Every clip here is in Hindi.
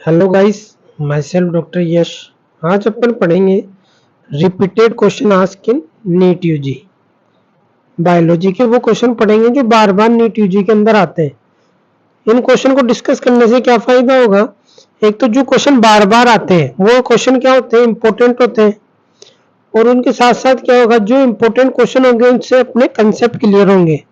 Hello guys, myself doctor Yash. आज अपन पढ़ेंगे repeated question ask in NEET UG. Biology के वो क्वेश्चन पढ़ेंगे जो बार बार नीट यूजी के अंदर आते हैं। इन क्वेश्चन को डिस्कस करने से क्या फायदा होगा? एक तो जो क्वेश्चन बार बार आते हैं वो क्वेश्चन क्या होते हैं, इंपॉर्टेंट होते हैं। और उनके साथ साथ क्या होगा, जो इंपॉर्टेंट क्वेश्चन होंगे उनसे अपने कंसेप्ट क्लियर होंगे,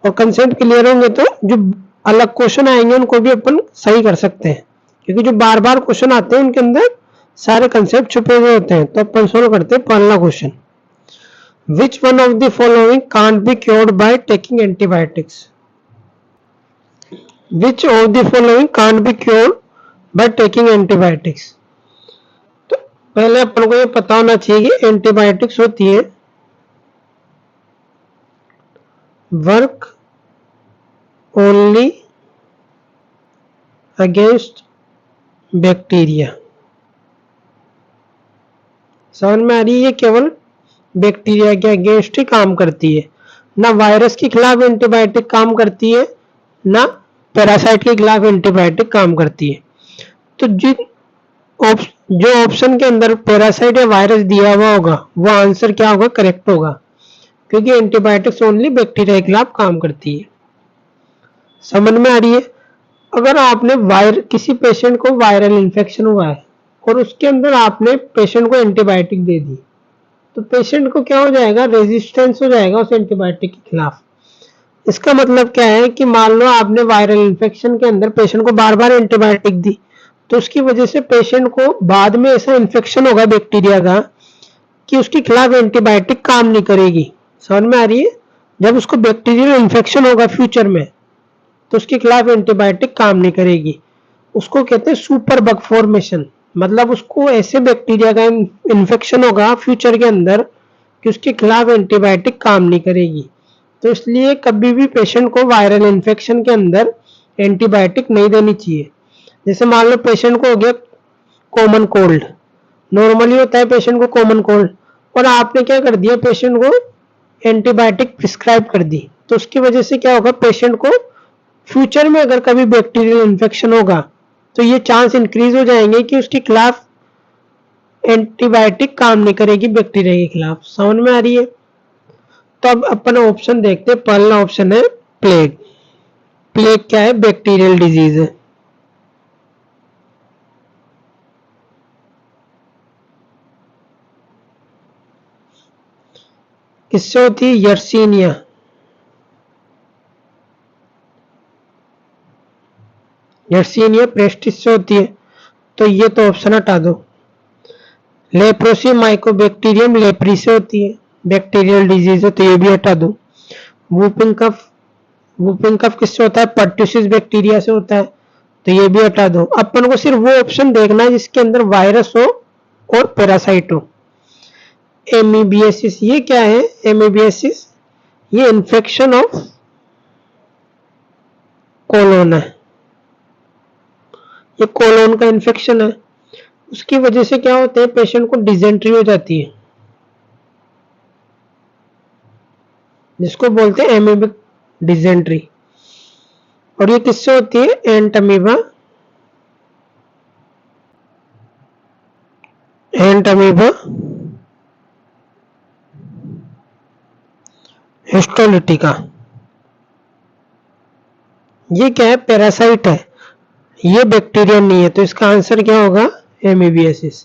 और कंसेप्ट क्लियर होंगे तो जो अलग क्वेश्चन आएंगे उनको भी अपन सही कर सकते हैं, क्योंकि जो बार बार क्वेश्चन आते हैं उनके अंदर सारे कंसेप्ट छुपे हुए होते हैं। तो अपन सोल्व करते हैं पहला question. Which one of the following can't be cured by taking antibiotics? Which of the following can't be cured by taking antibiotics? तो पहले अपन को ये पता होना चाहिए कि एंटीबायोटिक्स होती है वर्क ओनली अगेंस्ट बैक्टीरिया। समझ में आ रही है? ये केवल बैक्टीरिया के अगेंस्ट ही काम करती है, ना वायरस के खिलाफ एंटीबायोटिक काम करती है, ना पैरासाइट के खिलाफ एंटीबायोटिक काम करती है। तो जो ऑप्शन के अंदर पैरासाइट या वायरस दिया हुआ होगा वो आंसर क्या होगा? करेक्ट होगा, क्योंकि एंटीबायोटिक्स ओनली बैक्टीरिया के खिलाफ काम करती है। समझ में आ रही है? अगर आपने किसी पेशेंट को वायरल इन्फेक्शन हुआ है और उसके अंदर आपने पेशेंट को एंटीबायोटिक दे दी, तो पेशेंट को क्या हो जाएगा? रेजिस्टेंस हो जाएगा उस एंटीबायोटिक के खिलाफ। इसका मतलब क्या है कि मान लो आपने वायरल इन्फेक्शन के अंदर पेशेंट को बार बार एंटीबायोटिक दी, तो उसकी वजह से पेशेंट को बाद में ऐसा इन्फेक्शन होगा बैक्टीरिया का कि उसके खिलाफ एंटीबायोटिक काम नहीं करेगी। समझ में आ रही है? जब उसको बैक्टीरियल इन्फेक्शन होगा फ्यूचर में, तो उसके खिलाफ एंटीबायोटिक काम नहीं करेगी। उसको कहते हैं सुपर बग फॉर्मेशन, मतलब उसको ऐसे बैक्टीरिया का इन्फेक्शन होगा फ्यूचर के अंदर कि उसके खिलाफ एंटीबायोटिक काम नहीं करेगी। तो इसलिए कभी भी पेशेंट को वायरल इन्फेक्शन के अंदर एंटीबायोटिक नहीं देनी चाहिए। जैसे मान लो पेशेंट को हो गया कॉमन कोल्ड, नॉर्मली होता है पेशेंट को कॉमन कोल्ड, और आपने क्या कर दिया, पेशेंट को एंटीबायोटिक प्रिस्क्राइब कर दी, तो उसकी वजह से क्या होगा, पेशेंट को फ्यूचर में अगर कभी बैक्टीरियल इन्फेक्शन होगा तो ये चांस इंक्रीज हो जाएंगे कि उसके खिलाफ एंटीबायोटिक काम नहीं करेगी बैक्टीरिया के खिलाफ। समझ में आ रही है? तो अब अपन ऑप्शन देखते हैं। पहला ऑप्शन है प्लेग। प्लेग क्या है? बैक्टीरियल डिजीज है। किससे होती है? यर्सीनिया। यर्सीनिया प्रेस्टिस से होती है, तो ये तो ऑप्शन हटा दो। लेप्रोसी माइकोबैक्टीरियम लेप्री से होती है, बैक्टीरियल डिजीज है, तो ये भी हटा दो। वूपिंग कफ, वूपिंग कफ किससे होता है? पर्ट्यूसिस बैक्टीरिया से होता है, तो ये भी हटा दो। अपन को सिर्फ वो ऑप्शन देखना है जिसके अंदर वायरस हो और पैरासाइट हो। एमीबियासिस, ये क्या है? एमीबियासिस ये इन्फेक्शन ऑफ कोलोन है, ये कोलोन का इन्फेक्शन है। उसकी वजह से क्या होता है, पेशेंट को डिजेंट्री हो जाती है, जिसको बोलते हैं एमीबिक डिजेंट्री। और ये किससे होती है? Entamoeba, Entamoeba histolytica. ये क्या है? पैरासाइट है, ये बैक्टीरिया नहीं है, तो इसका आंसर क्या होगा? एमीबियासिस।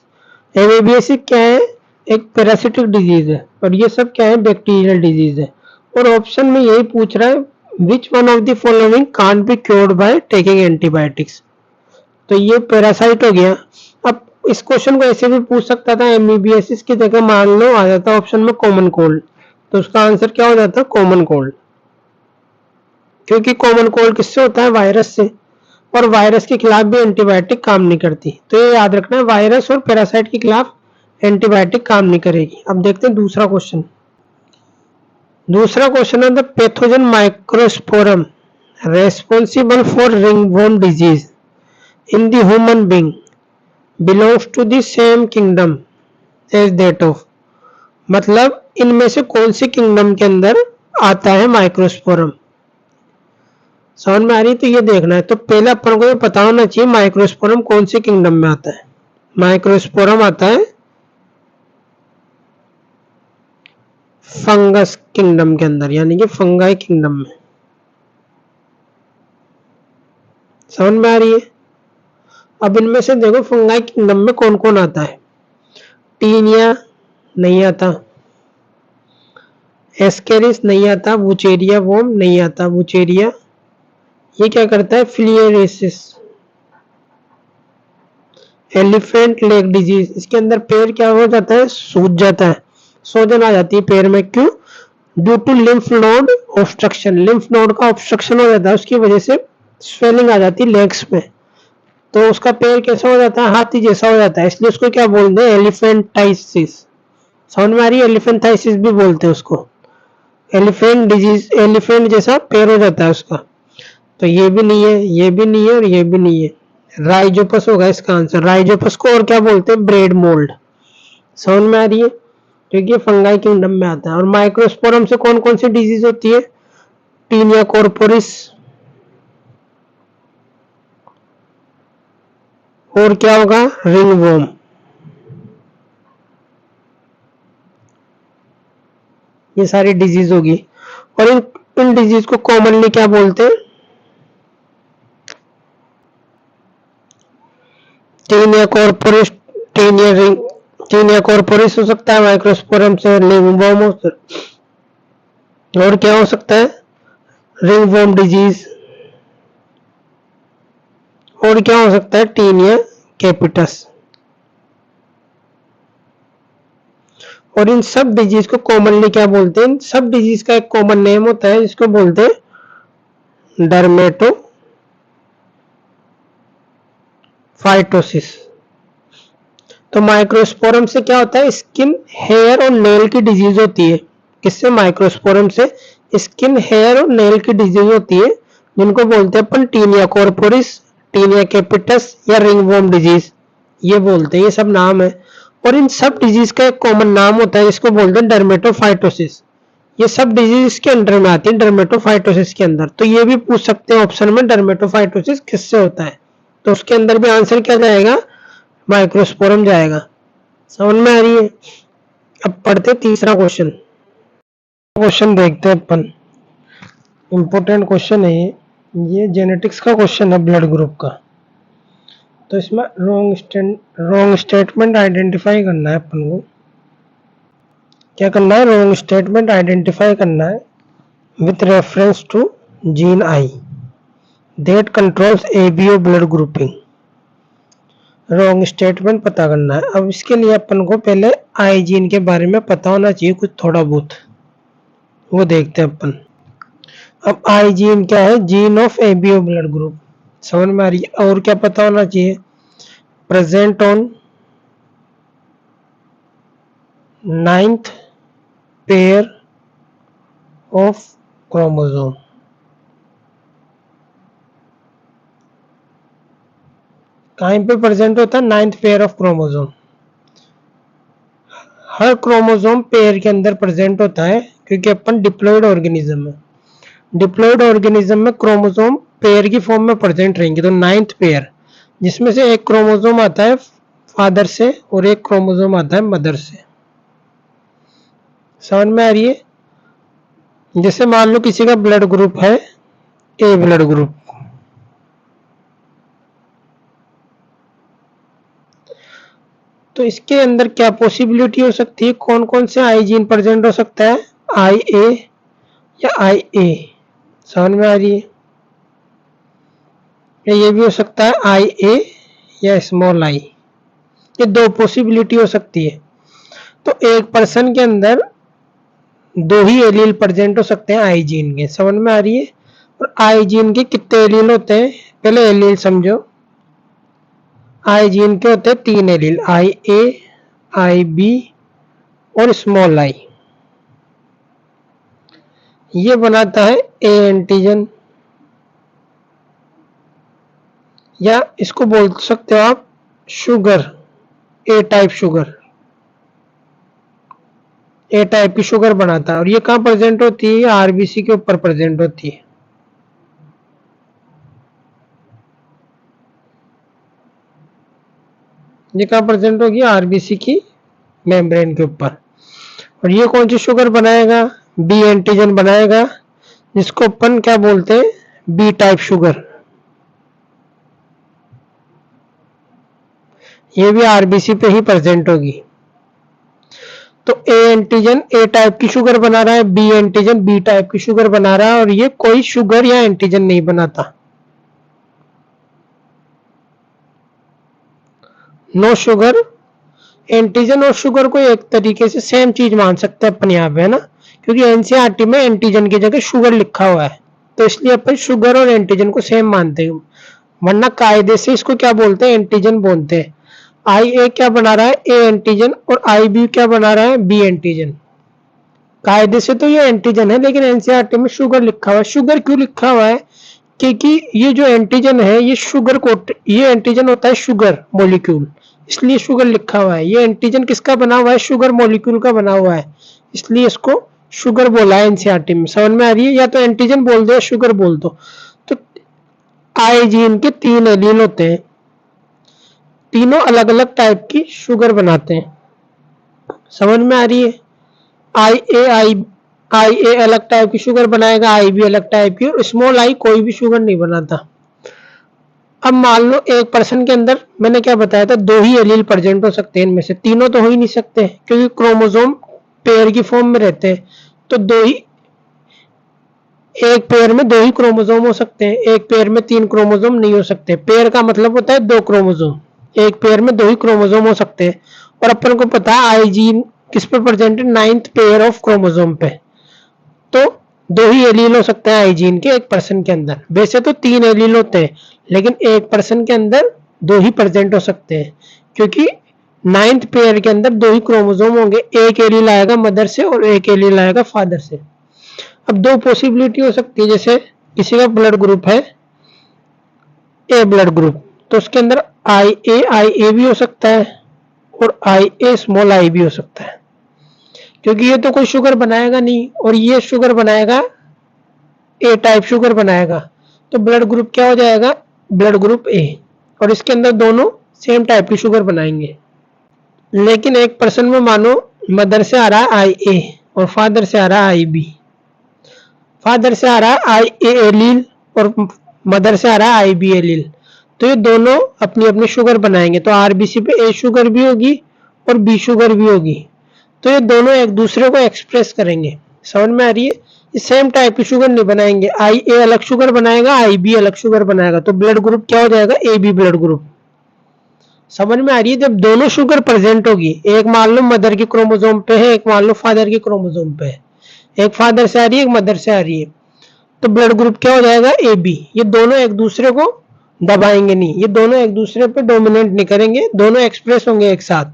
एमीबियासिस क्या है? एक पैरासिटिक डिजीज है, और ये सब क्या है? बैक्टीरियल डिजीज है। और ऑप्शन में यही पूछ रहा है विच one of the following can't be cured by taking antibiotics, तो ये पैरासाइट हो गया। अब इस क्वेश्चन को ऐसे भी पूछ सकता था, एमीबियासिस की जगह मान लो आ जाता ऑप्शन में कॉमन कोल्ड, तो उसका आंसर क्या हो जाता? कॉमन कोल्ड, क्योंकि कॉमन कोल्ड किससे होता है? वायरस से, और वायरस के खिलाफ भी एंटीबायोटिक काम नहीं करती। तो ये याद रखना है, वायरस और पैरासाइट के खिलाफ एंटीबायोटिक काम नहीं करेगी। अब देखते हैं दूसरा क्वेश्चन। दूसरा क्वेश्चन है the pathogen microsporum responsible for ringworm disease in the human being belongs to the same kingdom as that of. मतलब इनमें से कौन सी किंगडम के अंदर आता है माइक्रोस्पोरम? समझ में आ रही है? तो ये देखना है। तो पहले अपन को ये पता होना चाहिए माइक्रोस्पोरम कौन से किंगडम में आता है। माइक्रोस्पोरम आता है फंगस किंगडम के अंदर, यानी कि फंगाई किंगडम में। समझ में आ रही है? अब इनमें से देखो फंगाई किंगडम में कौन कौन आता है। टीनिया नहीं आता, एस्केरिस नहीं आता, वुचेरिया वोम नहीं आता। वुचेरिया ये क्या करता है, फिलियरेसिस। एलिफेंट लेग डिजीज, इसके अंदर पैर क्या हो जाता है, सूज जाता है, सूजन आ जाती है पैर में। क्यों? Due to lymph node obstruction, lymph node का ऑब्स्ट्रक्शन हो जाता है, उसकी वजह से स्वेलिंग आ जाती है लेग्स में। तो उसका पैर कैसा हो जाता है, हाथी जैसा हो जाता है, इसलिए उसको क्या बोलते हैं, एलिफेंटाइसिस। समझ में आ रही है? एलिफेंटाइसिस भी बोलते हैं उसको। एलिफेंट डिजीज, एलिफेंट जैसा पैर हो जाता है उसका। तो ये भी नहीं है, ये भी नहीं है और ये भी नहीं है। राइजोपस होगा इसका आंसर। राइजोपस को और क्या बोलते हैं, ब्रेड मोल्ड। समझ में आ रही है? क्योंकि ये फंगाई किंगडम में आता है। और माइक्रोस्पोरम से कौन कौन सी डिजीज होती है, टीनिया कॉर्पोरिस, और क्या होगा, रिंगवॉर्म। ये सारी डिजीज होगी। और इन डिजीज को कॉमनली क्या बोलते हैं, tinea corporis, tinea ring, tinea corporis हो सकता है माइक्रोस्पोरम से, रिंगवॉर्म हो, और क्या हो सकता है, रिंगवॉर्म डिजीज, और क्या हो सकता है, टीनिया कैपिटस। और इन सब डिजीज को कॉमनली क्या बोलते हैं, इन सब डिजीज का एक कॉमन नेम होता है जिसको बोलते हैं डर्मेटो फाइटोसिस। तो माइक्रोस्पोरम से क्या होता है, स्किन, हेयर और नेल की डिजीज होती है। किससे, माइक्रोस्पोरम से स्किन, हेयर और नेल की डिजीज होती है, जिनको बोलते हैं अपन टीनिया कॉर्पोरिस, टीनिया कैपिटस या रिंगवॉर्म डिजीज, ये बोलते हैं। ये सब नाम है। और इन सब डिजीज का एक कॉमन नाम होता है जिसको बोलते हैं डर्मेटोफाइटोसिस। ये सब डिजीज इसके अंडर में आती है, डर्मेटोफाइटोसिस के अंदर। तो ये भी पूछ सकते हैं ऑप्शन में, डर्मेटोफाइटोसिस किससे होता है। तो उसके अंदर भी आंसर क्या जाएगा, माइक्रोस्पोरम जाएगा। समझ में आ रही है? अब पढ़ते तीसरा क्वेश्चन। क्वेश्चन देखते हैं अपन, इंपॉर्टेंट क्वेश्चन है ये जेनेटिक्स का क्वेश्चन है, ब्लड ग्रुप का। तो इसमें रॉन्ग स्टेटमेंट आइडेंटिफाई करना है अपन को। क्या करना है, रॉन्ग स्टेटमेंट आइडेंटिफाई करना है with reference to gene I that controls ABO blood grouping. Wrong statement पता करना है। अब इसके लिए अपन को पहले आई जीन के बारे में पता होना चाहिए कुछ थोड़ा बहुत, वो देखते हैं अपन। अब आई जीन क्या है, gene of ABO blood group. समझ में आ रही है? और क्या पता होना चाहिए, present on 9th pair of chromosome. कहीं पे प्रेजेंट होता है, 9th pair of chromosome. Her chromosome pair के अंदर प्रेजेंट होता है, क्योंकि अपन डिप्लॉयड ऑर्गेनिज्म है। डिप्लॉयड ऑर्गेनिज्म में क्रोमोसोम पेयर की फॉर्म में प्रेजेंट रहेंगे। तो 9th पेयर, जिसमें से एक क्रोमोसोम आता है फादर से और एक क्रोमोसोम आता है मदर से। समझ में आ रही है? जैसे मान लो किसी का ब्लड ग्रुप है ए ब्लड ग्रुप, तो इसके अंदर क्या पॉसिबिलिटी हो सकती है, कौन कौन से आई जीन प्रेजेंट हो सकता है, आई ए या आई ए। समझ में आ रही है? या ये भी हो सकता है आई ए या स्मॉल आई। ये दो पॉसिबिलिटी हो सकती है। तो एक पर्सन के अंदर दो ही एलील प्रेजेंट हो सकते हैं आई जीन के। समझ में आ रही है? और आई जीन के कितने एलील होते हैं, पहले एलील समझो। आई जीन के होते हैं 3 एलील, आई ए, आई बी और स्मॉल आई। ये बनाता है ए एंटीजन, या इसको बोल सकते हो आप शुगर, ए टाइप शुगर। ए टाइप की शुगर बनाता है। और ये कहाँ प्रेजेंट होती है, आरबीसी के ऊपर प्रेजेंट होती है। ये कहाँ प्रेजेंट होगी, आरबीसी की मेम्ब्रेन के ऊपर। और ये कौन सी शुगर बनाएगा, बी एंटीजन बनाएगा, जिसको अपन क्या बोलते हैं, बी टाइप शुगर। ये भी आरबीसी पे ही प्रेजेंट होगी। तो ए एंटीजन ए टाइप की शुगर बना रहा है, बी एंटीजन बी टाइप की शुगर बना रहा है, और ये कोई शुगर या एंटीजन नहीं बनाता। No sugar. एंटीजन और शुगर को एक तरीके से सेम चीज मान सकते हैं अपन यहाँ पे, है ना, क्योंकि एनसीईआरटी में एंटीजन की जगह शुगर लिखा हुआ है, तो इसलिए अपन शुगर और एंटीजन को सेम मानते हैं। वरना कायदे से इसको क्या बोलते हैं, एंटीजन बोलते हैं। आई ए क्या बना रहा है, ए एंटीजन, और आई बी क्या बना रहा है, बी एंटीजन। कायदे से तो ये एंटीजन है, लेकिन एनसीईआरटी में शुगर लिखा हुआ है। शुगर क्यों लिखा हुआ है, क्योंकि ये जो एंटीजन है ये शुगर कोट, ये एंटीजन होता है शुगर मॉलिक्यूल, इसलिए शुगर लिखा हुआ है। ये एंटीजन किसका बना हुआ है, शुगर मॉलिक्यूल का बना हुआ है, इसलिए इसको शुगर बोला है एनसीईआरटी में। समझ में आ रही है, या तो एंटीजन बोल दो या शुगर बोल दो। तो आई जीन के 3 एलील होते हैं, तीनों अलग अलग टाइप की शुगर बनाते हैं। समझ में आ रही है, आई ए अलग टाइप की शुगर बनाएगा, आई बी अलग टाइप की, और स्मॉल आई कोई भी शुगर नहीं बनाता। अब मान लो एक पर्सन के अंदर मैंने क्या बताया था, 2 ही एलील प्रेजेंट हो सकते हैं, इनमें से तीनों तो हो ही नहीं सकते, क्योंकि क्रोमोसोम पेयर की फॉर्म में रहते हैं। तो एक पेयर में 2 ही क्रोमोसोम हो सकते हैं, एक पेयर में 3 क्रोमोसोम नहीं हो सकते। पेयर का मतलब होता है 2 क्रोमोसोम, एक पेयर में 2 ही क्रोमोसोम हो सकते हैं। और अपन को पता है आई जीन किस पे प्रेजेंट है, 9th पेयर ऑफ क्रोमोसोम पे। तो 2 ही एलील हो सकते हैं आई जीन के एक पर्सन के अंदर। वैसे तो 3 एलील होते हैं, लेकिन एक पर्सन के अंदर 2 ही प्रेजेंट हो सकते हैं, क्योंकि 9th पेयर के अंदर 2 ही क्रोमोसोम होंगे, एक एलील आएगा मदर से और एक एलील आएगा फादर से। अब 2 पॉसिबिलिटी हो सकती है, जैसे किसी का ब्लड ग्रुप है ए ब्लड ग्रुप, तो उसके अंदर आई ए भी हो सकता है और आई ए स्मॉल आई भी हो सकता है, क्योंकि ये तो कोई शुगर बनाएगा नहीं, और ये शुगर बनाएगा ए टाइप शुगर बनाएगा। तो ब्लड ग्रुप क्या हो जाएगा, ब्लड ग्रुप ए, और इसके अंदर दोनों सेम टाइप की शुगर बनाएंगे। लेकिन एक पर्सन में मानो मदर से आ रहा है आई ए और फादर से आ रहा है आई बी, फादर से आ रहा है आई ए एलील और मदर से आ रहा है आई बी एलील, तो ये दोनों अपनी अपनी शुगर बनाएंगे। तो आरबीसी पे ए शुगर भी होगी और बी शुगर भी होगी, तो ये दोनों एक दूसरे को एक्सप्रेस करेंगे। समझ में आ रही है, ये सेम टाइप की शुगर नहीं बनाएंगे, आई ए अलग शुगर बनाएगा, आई बी अलग शुगर बनाएगा, तो ब्लड ग्रुप क्या हो जाएगा, ए बी ब्लड ग्रुप। समझ में आ रही है, जब दोनों शुगर प्रेजेंट होगी, एक मान लो मदर की क्रोमोसोम पे है, एक मान लो फादर की क्रोमोसोम पे है, एक फादर से आ रही है, एक मदर से आ रही है, तो ब्लड ग्रुप क्या हो जाएगा, ए बी। ये दोनों एक दूसरे को दबाएंगे नहीं, ये दोनों एक दूसरे पे डोमिनेट नहीं करेंगे, दोनों एक्सप्रेस होंगे एक साथ।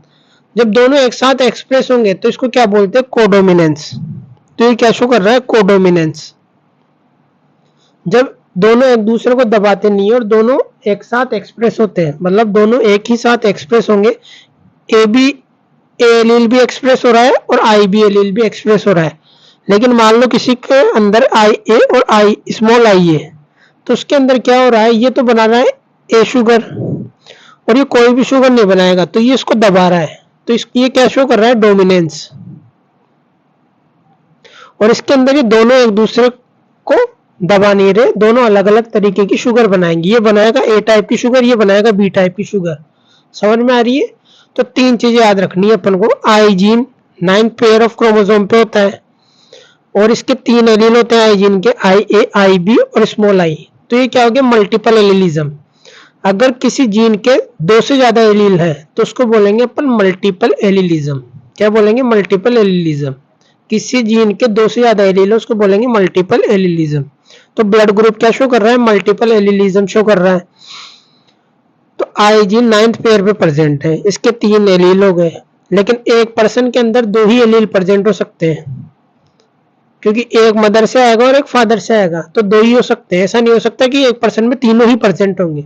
जब दोनों एक साथ एक्सप्रेस होंगे तो इसको क्या बोलते हैं, कोडोमिनेंस। तो ये क्या शो कर रहा है, कोडोमिनेंस। जब दोनों एक दूसरे को दबाते नहीं और दोनों एक साथ एक्सप्रेस होते हैं, मतलब दोनों एक ही साथ एक्सप्रेस होंगे, ए बी एलील भी एक्सप्रेस हो रहा है और आई बी एलील भी एक्सप्रेस हो रहा है। लेकिन मान लो किसी के अंदर आई ए और आई स्मॉल आई है, तो उसके अंदर क्या हो रहा है, ये तो बना रहा है ए शुगर और ये कोई भी शुगर नहीं बनाएगा, तो ये इसको दबा रहा है, तो ये क्या शो कर रहा है, डोमिनेंस। और इसके अंदर ये दोनों एक दूसरे को दबा नहीं रहे, दोनों अलग अलग तरीके की शुगर बनाएंगे, ये बनाएगा ए टाइप की शुगर, ये बनाएगा बी टाइप की शुगर। समझ में आ रही है, तो 3 चीजें याद रखनी है अपन को। आई gene 9th pair of chromosome पे होता है और इसके 3 एलील होते हैं आई जीन के, आई ए आई बी और स्मॉल आई। तो ये क्या हो गया, मल्टीपल एलीलिज्म। अगर किसी जीन के 2 से ज्यादा एलील है तो उसको बोलेंगे अपन मल्टीपल एलीलिज्म। क्या बोलेंगे, मल्टीपल एलीलिज्म। किसी जीन के 2 से ज्यादा एलील है उसको बोलेंगे मल्टीपल एलीलिज्म। तो ब्लड ग्रुप क्या शो कर रहा है, मल्टीपल एलीलिज्म शो कर रहा है। तो आई जीन 9th पेयर पे प्रेजेंट है, इसके 3 एलील हो गए, लेकिन एक पर्सन के अंदर 2 ही एलील प्रेजेंट हो सकते हैं, क्योंकि एक मदर से आएगा और एक फादर से आएगा, तो 2 ही हो सकते हैं। ऐसा नहीं हो सकता कि एक पर्सन में तीनों ही प्रेजेंट होंगे।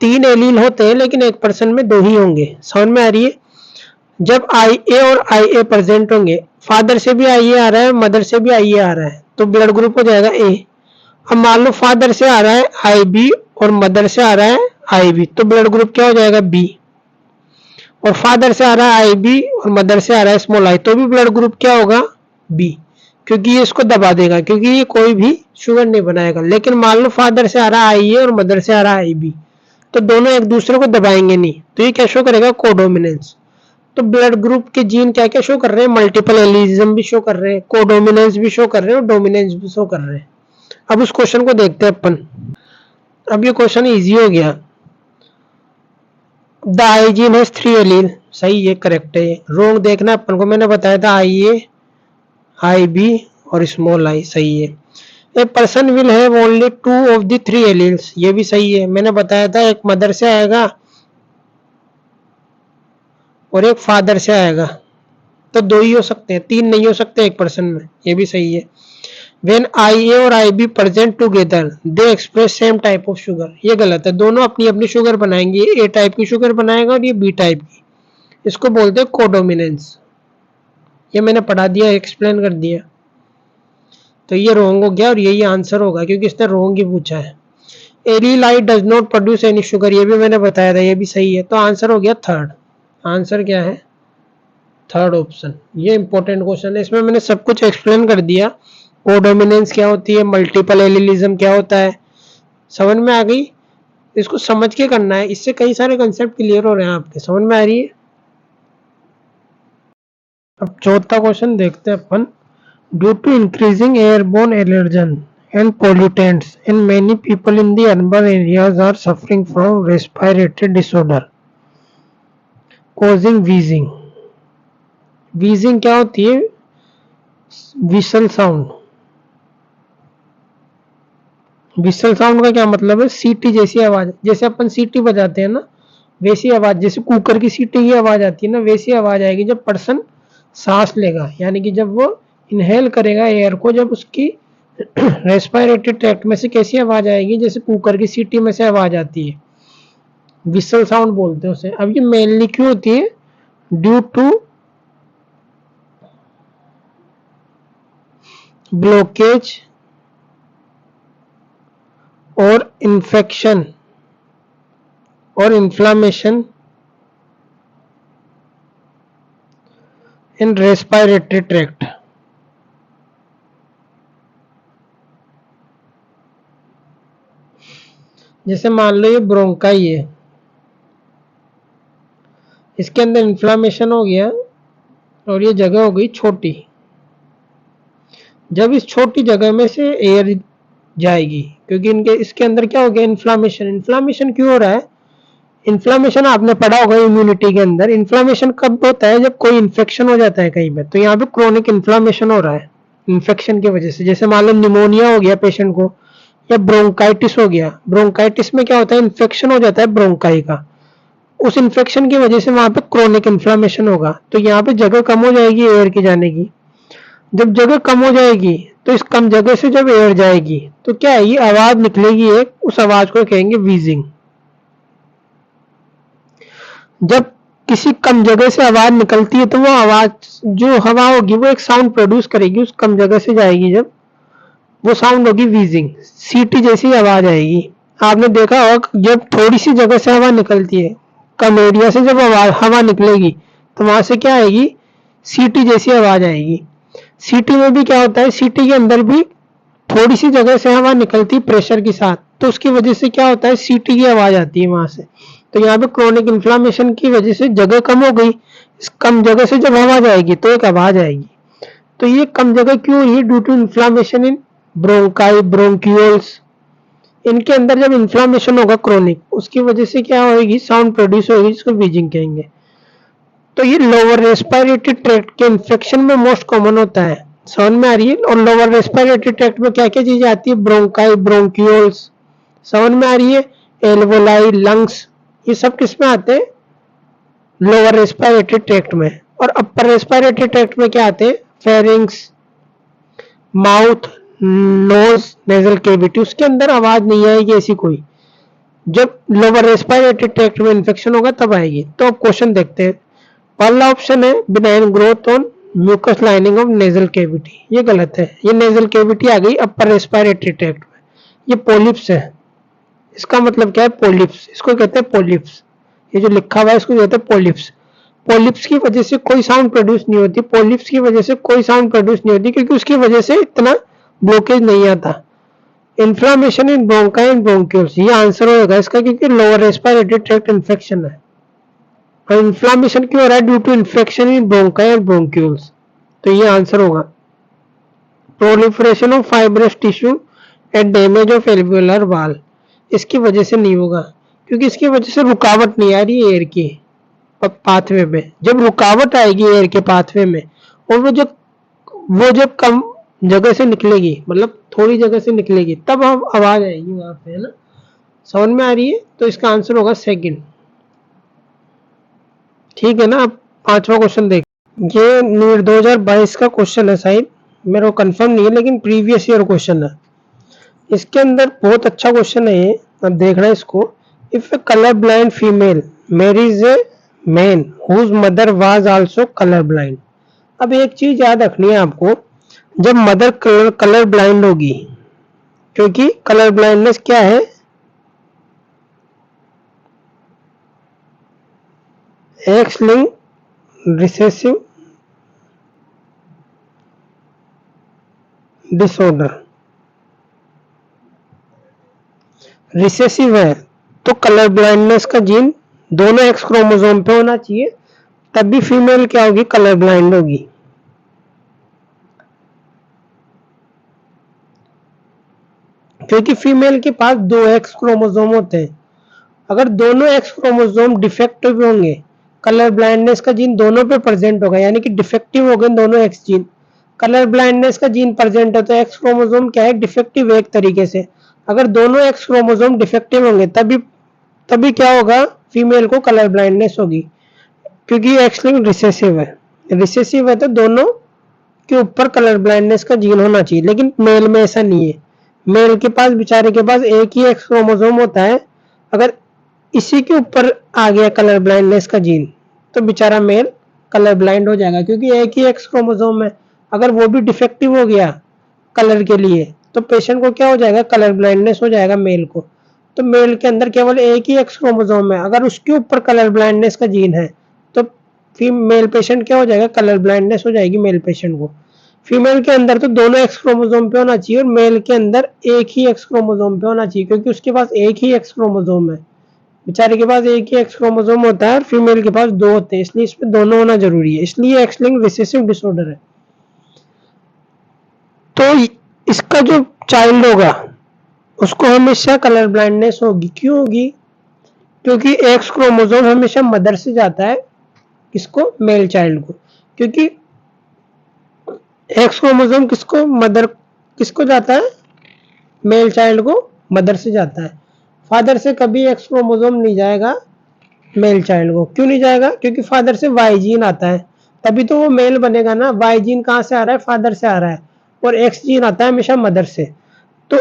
3 एलील होते हैं लेकिन एक पर्सन में 2 ही होंगे। समझ में आ रही है, जब आई ए और आई ए प्रेजेंट होंगे, फादर से भी आई ए आ रहा है, मदर से भी आई ए आ रहा है, तो ब्लड ग्रुप हो जाएगा ए। अब मान लो फादर से आ रहा है आई बी और मदर से आ रहा है आई बी, तो ब्लड ग्रुप क्या हो जाएगा, बी। और फादर से आ रहा है आई बी और मदर से आ रहा है स्मॉल आई, तो भी ब्लड ग्रुप क्या होगा, बी, क्योंकि ये इसको दबा देगा, क्योंकि ये कोई भी शुगर नहीं बनाएगा। लेकिन मान लो फादर से आ रहा है आई ए और मदर से आ रहा है आई बी, तो दोनों एक दूसरे को दबाएंगे नहीं, तो ये क्या शो करेगा, कोडोमिनेंस। तो ब्लड ग्रुप के जीन क्या क्या शो कर रहे हैं, मल्टीपल एलिज्म भी शो कर रहे हैं, कोडोमिनेंस भी शो कर रहे हैं और डोमिनेंस भी शो कर रहे हैं। अब उस क्वेश्चन को देखते हैं अपन। अब ये क्वेश्चन इजी हो गया। The I gene has 3 allele, सही है, करेक्ट है। रोंग देखना अपन को, मैंने बताया था आई ए, आई बी और स्मॉल आई, सही है। A person will have only 2 of the 3 alleles, ये भी सही है, मैंने बताया था एक मदर से आएगा और एक फादर से आएगा, तो 2 ही हो सकते हैं, 3 नहीं हो सकते एक पर्सन में, ये भी सही है। When IA और IB present together, they express same type of sugar, ये गलत है, दोनों अपनी अपनी शुगर बनाएंगे, ए टाइप की शुगर बनाएगा और ये बी टाइप की, इसको बोलते हैं कोडोमिनेंस। ये मैंने पढ़ा दिया, एक्सप्लेन कर दिया। तो ये रोंग हो गया और यही आंसर होगा, क्योंकि इसने रोंग ही पूछा है। एलीलाइट does not produce any sugar, ये भी मैंने बताया था, ये भी सही है। तो आंसर हो गया थर्ड। आंसर क्या है, थर्ड ऑप्शन। ये इंपॉर्टेंट क्वेश्चन है, इसमें मैंने सब कुछ एक्सप्लेन कर दिया। कोडोमिनेंस क्या होती है, मल्टीपल एलिलिज्म क्या होता है, समझ में आ गई। इसको समझ के करना है, इससे कई सारे कंसेप्ट क्लियर हो रहे हैं आपके, समझ में आ रही है। अब चौथा क्वेश्चन देखते हैं अपन। Due to increasing airborne allergen and pollutants in many people in the urban areas are suffering from respiratory disorder causing wheezing. Wheezing क्या होती है, विसल साउंड। विसल साउंड का क्या मतलब है, सीटी जैसी आवाज, जैसे अपन सीटी बजाते हैं ना, वैसी आवाज, जैसे कुकर की सीटी की आवाज आती है ना, वैसी आवाज आएगी जब पर्सन सांस लेगा, यानी कि जब वो इनहेल करेगा एयर को, जब उसकी रेस्पिरेटरी ट्रैक्ट में से कैसी आवाज आएगी, जैसे कुकर की सीटी में से आवाज आती है, विसल साउंड बोलते हैं उसे। अब ये मेनली क्यों होती है, ड्यू टू ब्लॉकेज और इन्फेक्शन और इन्फ्लामेशन इन रेस्पिरेटरी ट्रैक्ट। जैसे मान लो ये ब्रोंकाई है, इसके अंदर इन्फ्लामेशन हो गया और ये जगह हो गई छोटी। जब इस छोटी जगह में से एयर जाएगी, क्योंकि इनके इसके अंदर क्या हो गया, इन्फ्लामेशन। इन्फ्लामेशन क्यों हो रहा है, इन्फ्लामेशन आपने पढ़ा होगा इम्यूनिटी के अंदर। इन्फ्लामेशन कब होता है, जब कोई इन्फेक्शन हो जाता है कहीं पे, तो यहाँ पे क्रोनिक इन्फ्लामेशन हो रहा है इन्फेक्शन की वजह से। जैसे मान लो निमोनिया हो गया पेशेंट को, या ब्रोंकाइटिस हो गया। ब्रोंकाइटिस में क्या होता है, इन्फेक्शन हो जाता है ब्रोंकाई का, उस इन्फेक्शन की वजह से वहां पे क्रोनिक इन्फ्लामेशन होगा, तो यहाँ पे जगह कम हो जाएगी एयर की जाने की। जब जगह कम हो जाएगी तो इस कम जगह से जब एयर जाएगी तो क्या है, ये आवाज निकलेगी एक, उस आवाज को कहेंगे वीजिंग। जब किसी कम जगह से आवाज निकलती है तो वो आवाज, जो हवा होगी वो एक साउंड प्रोड्यूस करेगी, उस कम जगह से जाएगी, जब वो साउंड होगी वीजिंग, सीटी जैसी आवाज आएगी। आपने देखा होगा जब थोड़ी सी जगह से हवा निकलती है, कम एरिया से जब हवा निकलेगी तो वहां से क्या आएगी, सीटी जैसी आवाज आएगी। सीटी में भी क्या होता है, सीटी के अंदर भी थोड़ी सी जगह से हवा निकलती प्रेशर के साथ, तो उसकी वजह से क्या होता है, सीटी की आवाज आती है वहां से। तो यहाँ पे क्रोनिक इन्फ्लामेशन की वजह से जगह कम हो गई, इस कम जगह से जब हवा जाएगी तो एक आवाज आएगी। तो ये कम जगह क्यों हुई, due to inflammation in bronchi, bronchioles. इनके अंदर जब इन्फ्लामेशन होगा क्रोनिक, उसकी वजह से क्या होगी, साउंड प्रोड्यूस होगी, जिसको वीजिंग कहेंगे। तो ये लोअर रेस्पिरेटरी ट्रैक्ट के इन्फेक्शन में मोस्ट कॉमन होता है, समझ में आ रही है। और लोअर रेस्पिरेटरी ट्रैक्ट में क्या क्या चीजें आती है, ब्रोंकाई, ब्रोंक्यूल्स, समझ में आ रही है, एल्वोलाई, लंग्स, ये सब किस में आते हैं, लोअर रेस्पिरेटरी ट्रैक्ट में। और अपर रेस्पिरेटरी ट्रैक्ट में क्या आते हैं, pharynx, mouth, nose, nasal cavity, उसके अंदर आवाज नहीं आएगी ऐसी कोई। जब लोअर रेस्पिरेटरी ट्रैक्ट में इन्फेक्शन होगा तब आएगी। तो अब क्वेश्चन देखते हैं। पहला ऑप्शन है benign growth on mucous lining of nasal cavity, ये गलत है। ये नेजल केविटी आ गई अपर रेस्पिरेटरी ट्रैक्ट में, ये पोलिप्स है। इसका मतलब क्या है, पोलिप्स, इसको कहते हैं पोलिप्स। ये जो लिखा हुआ है इसको कहते हैं पोलिप्स। पोलिप्स की वजह से कोई साउंड प्रोड्यूस नहीं होती, पोलिप्स की वजह से कोई साउंड प्रोड्यूस नहीं होती क्योंकि उसकी वजह से इतना ब्लॉकेज नहीं आता। Inflammation in bronchi and bronchioles, ये आंसर होगा इसका क्योंकि लोअर रेस्पिरेटरी ट्रैक्ट इन्फेक्शन है। और इन्फ्लामेशन क्यों हो रहा है? Due to infection in bronchi and bronchioles, तो ये आंसर होगा। Proliferation of fibrous tissue and damage of alveolar wall, इसकी वजह से नहीं होगा क्योंकि इसकी वजह से रुकावट नहीं आ रही है एयर की पाथवे में। जब रुकावट आएगी एयर के पाथवे में और वो जब कम जगह से निकलेगी, मतलब थोड़ी जगह से निकलेगी, तब हम आवाज आएगी वहां पे, है ना। समझ में आ रही है? तो इसका आंसर होगा सेकंड। ठीक है ना। अब पांचवा क्वेश्चन देख, ये नीट 2022 का क्वेश्चन है शायद, मेरे को कंफर्म नहीं है, लेकिन प्रीवियस ईयर क्वेश्चन है। इसके अंदर बहुत अच्छा क्वेश्चन है ये, अब देखना इसको। If a colour blind female marries a man whose mother was also colour blind. अब एक चीज याद रखनी है आपको, जब मदर कलर ब्लाइंड होगी, क्योंकि कलर ब्लाइंडनेस क्या है? X linked recessive disorder, recessive है तो कलर ब्लाइंडनेस का जीन दोनों एक्स क्रोमोसोम पे होना चाहिए, तब भी फीमेल क्या होगी? कलर ब्लाइंड होगी। क्योंकि फीमेल के पास दो एक्स क्रोमोसोम होते हैं, अगर दोनों एक्स क्रोमोसोम डिफेक्टिव होंगे, कलर ब्लाइंडनेस का जीन दोनों पे प्रेजेंट होगा, यानी कि डिफेक्टिव हो गए दोनों एक्स जीन। कलर ब्लाइंडनेस का जीन प्रेजेंट है तो एक्स क्रोमोसोम क्या है? डिफेक्टिव है एक तरीके से। अगर दोनों एक्स क्रोमोसोम डिफेक्टिव होंगे तभी क्या होगा? फीमेल को कलर ब्लाइंडनेस होगी, क्योंकि एक्स लिंक्ड रिसेसिव है। रिसेसिव है तो दोनों के ऊपर कलर ब्लाइंडनेस का जीन होना चाहिए, लेकिन मेल में ऐसा नहीं है। मेल के पास, बेचारे के पास एक ही एक्स क्रोमोसोम होता है, अगर इसी के ऊपर आ गया कलर ब्लाइंडनेस का जीन तो बेचारा मेल कलर ब्लाइंड हो जाएगा, क्योंकि एक ही एक्स क्रोमोसोम है। अगर वो भी डिफेक्टिव हो गया कलर के लिए तो पेशेंट को क्या हो जाएगा? कलर ब्लाइंडनेस हो जाएगा मेल को। तो मेल के अंदर केवल एक ही एक्स क्रोमोसोम है, अगर उसके ऊपर कलर ब्लाइंडनेस का जीन है तो फीमेल पेशेंट क्या हो जाएगा? कलर ब्लाइंडनेस हो जाएगी मेल पेशेंट को। फीमेल के अंदर तो दोनों एक्स क्रोमोसोम पे होना चाहिए और मेल के अंदर एक ही एक्स क्रोमोसोम पे होना चाहिए, क्योंकि उसके पास एक ही एक्स क्रोमोसोम है। बेचारे के पास एक ही एक्स क्रोमोसोम होता है और फीमेल के पास दो होते हैं, इसलिए इसमें दोनों होना जरूरी है, इसलिए एक्स लिंक्ड रिसेसिव डिसऑर्डर है। तो इसका जो चाइल्ड होगा उसको हमेशा कलर ब्लाइंडनेस होगी। क्यों होगी? क्योंकि एक्स क्रोमोसोम हमेशा मदर से जाता है, किसको? मेल चाइल्ड को। क्योंकि एक्स क्रोमोसोम किसको जाता है? मेल चाइल्ड को मदर से जाता है। फादर से कभी एक्स क्रोमोसोम नहीं जाएगा मेल चाइल्ड को। क्यों नहीं जाएगा? क्योंकि फादर से वाई जीन आता है, तभी तो वो मेल बनेगा ना। वाई जीन कहां से आ रहा है? फादर से आ रहा है, और एक्स जीन आता है हमेशा मदर से। तो